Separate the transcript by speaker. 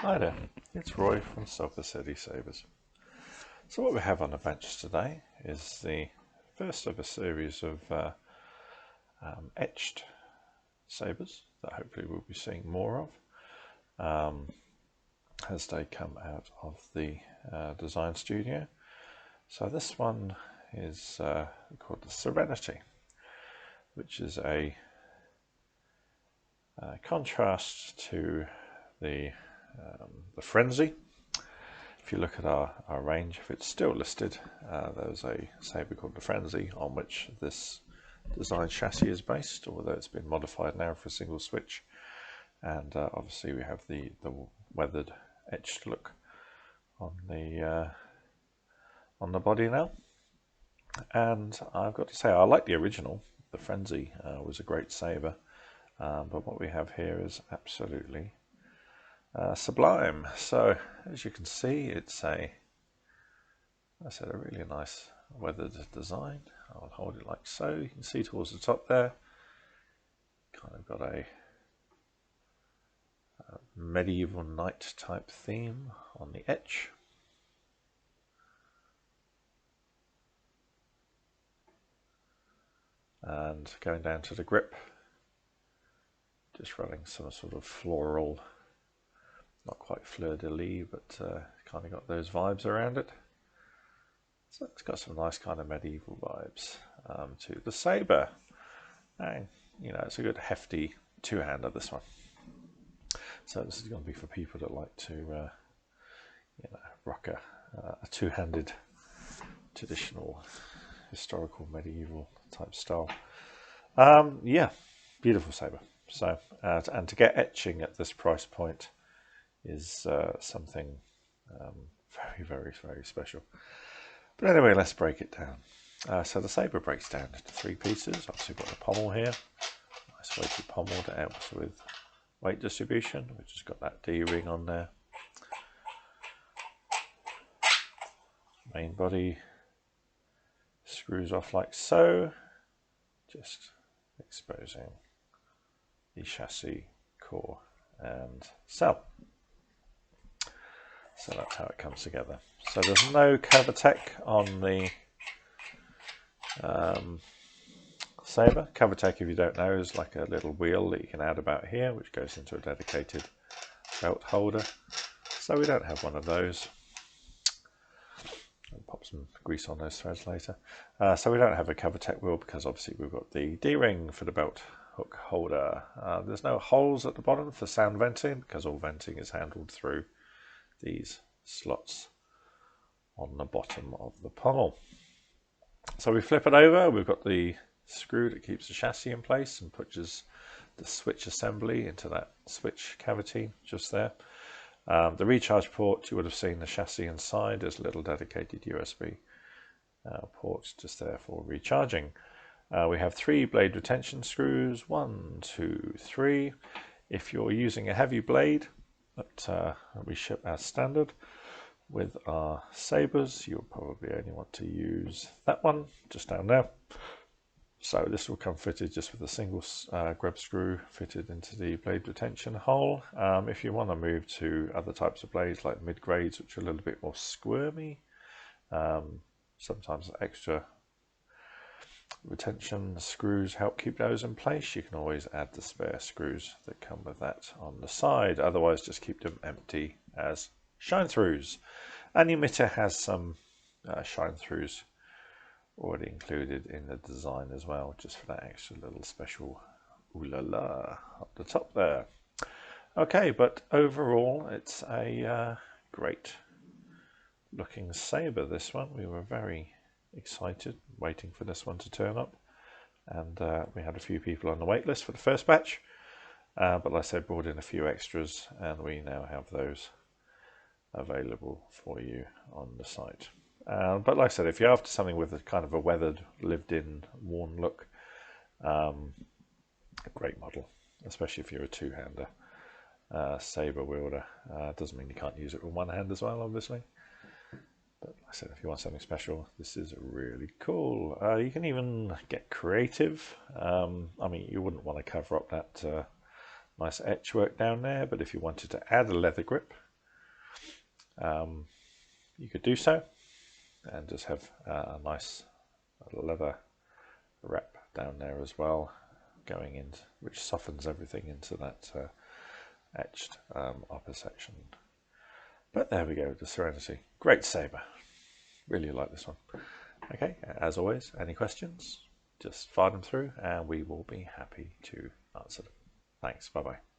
Speaker 1: Hi there, it's Roy from Sulphur Sabers. So what we have on the bench today is the first of a series of etched sabers that hopefully we'll be seeing more of as they come out of the design studio. So this one is called the Serenity, which is a contrast to the Frenzy. If you look at our range, if it's still listed, there's a saber called the Frenzy on which this design chassis is based, although it's been modified now for a single switch. And obviously we have the weathered etched look on the body now. And I've got to say, I like the original. The Frenzy was a great saber, but what we have here is absolutely sublime. So as you can see, it's a really nice weathered design. I'll hold it like so. You can see towards the top there, kind of got a medieval knight type theme on the etch. And going down to the grip, just running some sort of floral, not quite fleur-de-lis, but kind of got those vibes around it. So it's got some nice kind of medieval vibes to the saber. And you know, it's a good hefty two-hander, this one. So this is going to be for people that like to you know, rock a two-handed traditional historical medieval type style. Yeah, beautiful saber. So and to get etching at this price point is something very special. But anyway, let's break it down. So the saber breaks down into three pieces. Obviously we've got the pommel here, nice weighted pommel that helps with weight distribution, which has got that D-ring on there. Main body screws off like so, just exposing the chassis, core and cell. So that's how it comes together. So there's no Covertech on the saber. Covertech, if you don't know, is like a little wheel that you can add about here, which goes into a dedicated belt holder. So we don't have one of those. I'll pop some grease on those threads later. So we don't have a Covertech wheel because obviously we've got the D-ring for the belt hook holder. There's no holes at the bottom for sound venting because all venting is handled through these slots on the bottom of the pommel. So we flip it over, we've got the screw that keeps the chassis in place and pushes the switch assembly into that switch cavity just there. The recharge port, you would have seen the chassis inside. There's a little dedicated USB port just there for recharging. We have 3 blade retention screws, 1, 2, 3. If you're using a heavy blade that we ship as standard with our sabers, you'll probably only want to use that one just down there. So this will come fitted just with a single grub screw fitted into the blade retention hole. If you want to move to other types of blades like mid grades, which are a little bit more squirmy, sometimes extra retention screws help keep those in place. You can always add the spare screws that come with that on the side. Otherwise, just keep them empty as shine throughs. And the emitter has some shine throughs already included in the design as well, just for that extra little special ooh la la up the top there. Okay, but overall it's a great looking saber, this one. We were very excited waiting for this one to turn up, and we had a few people on the wait list for the first batch, but like I said, brought in a few extras and we now have those available for you on the site. But like I said, if you're after something with a kind of a weathered, lived-in, worn look, a great model, especially if you're a two-hander saber wielder. Doesn't mean you can't use it with one hand as well, obviously. But like I said, if you want something special, this is really cool. You can even get creative. I mean, you wouldn't want to cover up that nice etch work down there, but if you wanted to add a leather grip, you could do so and just have a nice leather wrap down there as well, going in, which softens everything into that etched upper section. But there we go, the Serenity. Great saber. Really like this one. Okay, as always, any questions, just fire them through and we will be happy to answer them. Thanks, bye-bye.